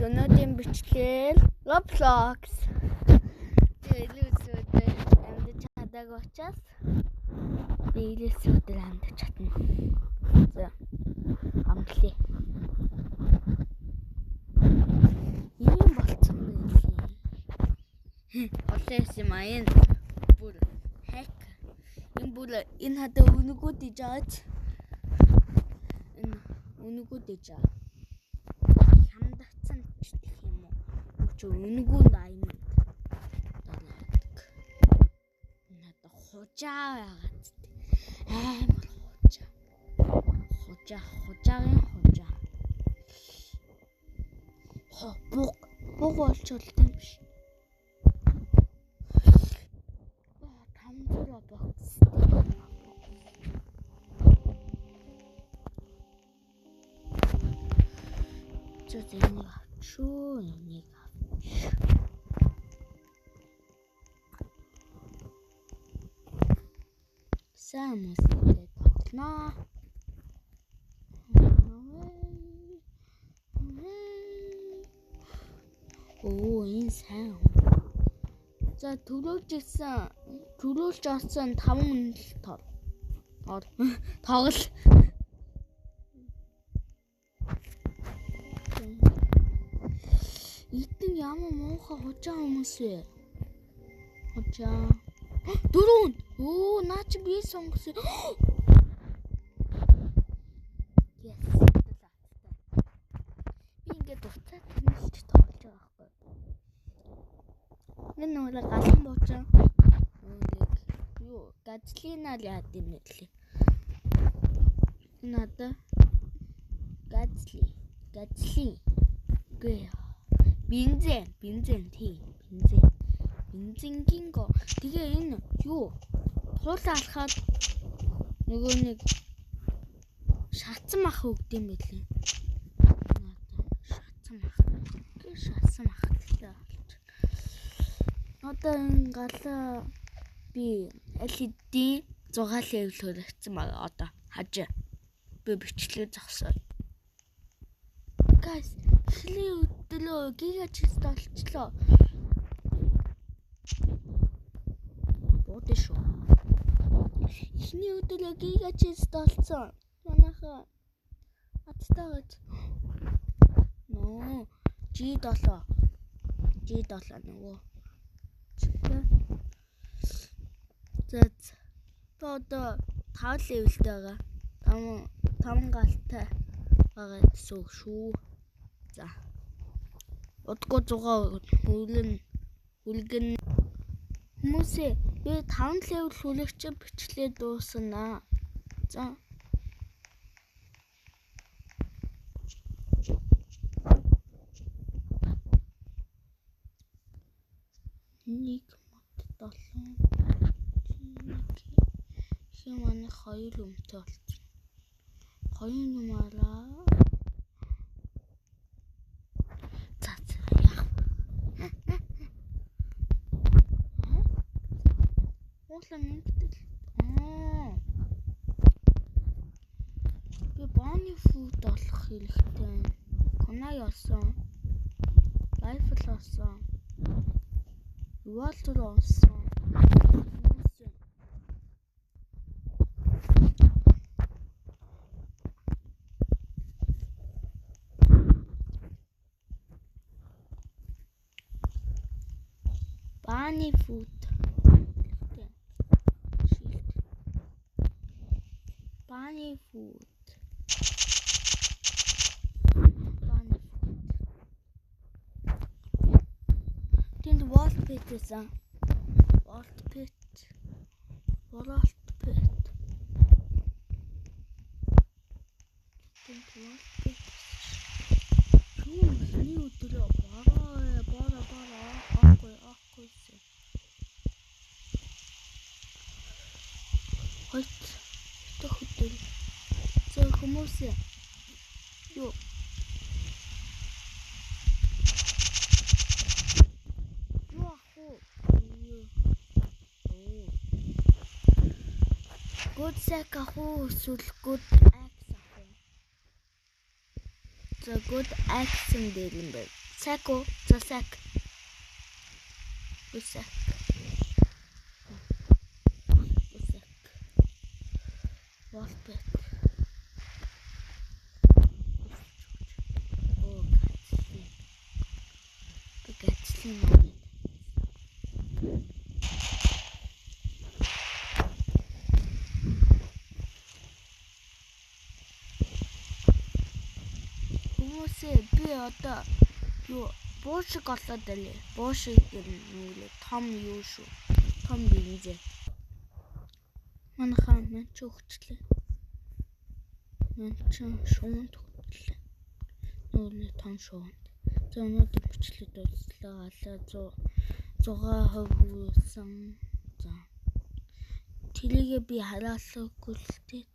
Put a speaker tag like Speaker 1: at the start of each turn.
Speaker 1: өнөөдрийн бичлэл Roblox. Илүүсүүдээр амьд чадаагүй учраас би илүүсүүдээр амьд чадна. За. Амтлаа. Ийм болцсон байлээ. Олээс юм аян бүр хак. Энэ хата үнэгүй дижаач. Үнэгүй дижаа. Хямдцсан ч гэх юм уу. Үнэгүй даймонд. Надад хужаа байгаад. Амар хужаа. Хужаа. Буг болчихвол тийм биш. 500 бокс. Энийг авчуу. Сайн мөстэй тоглоно. Энэ сайн. За төлөөлж авсан 5 минут тоглол. Итэн ямар муухай хужаа хүмүүс вэ? Хужаа. Дөрөв. Наа чи би сонгосон. Yes. Би ингээд дуцаад тэнэлж тоглож байгаа байхгүй. Энэ нэг галан буучаа. Газлинаар яад юм нэлээ. Надаа газли. Гэ. Бензингийн го. Тэгээ энэ юу? Туулаа алхаад нөгөө нэг шатсан мах өгд юм байлээ. Шатсан мах гэдэг. Одоо энэ галаа би LED 6 level хүрсэн байгаа. Одоо хажаа. Би бичлээ зогсоо. Guys, хлийн өдлөө гигачс толчлоо. Бод шүү. Ихний өдлөө гигачс толцсон. Манайха атстагт. Ноо, G7 нөгөө. Зэт. Одоо 5 левелтэй байгаа. 5 галтай байгаа гэсэн шүү. За. Удахгүй 6 үлгэн хүмүүсээ би 5 левел хүлэгч бичлээ дуусна. За. Нэг мод 7. Хэмээн 2 өмтэй болсон. 2 нумаараа. Би бооны фуд олох хэрэгтэй. Конай олсон. Райфл олсон. Валтер олсон. Бооны фуд Bunny food. Then the wall pit is a wall pit. New to the So хүмүүс юу good sack ахуу эсвэл good axe ахуу. За good axe юм дээр юм байна. Сако, засак. Усак. Усак. Волпет. Оо, гацлин. Гацлин мөн. Хүмүүсээ би одоо юу буушиг олоод байлээ. Буушиг нүүлээ том юу шүү. Том бинзээ. Манайхаа мэн ч өгчлээ. Мэн ч шуунд өгчлээ. Нүүлээ том шуунд. За өнөөдөр бичлэг дуслаа. 100% хүрсэн. За. Тэрийгээ би хараалаагүй л дээ.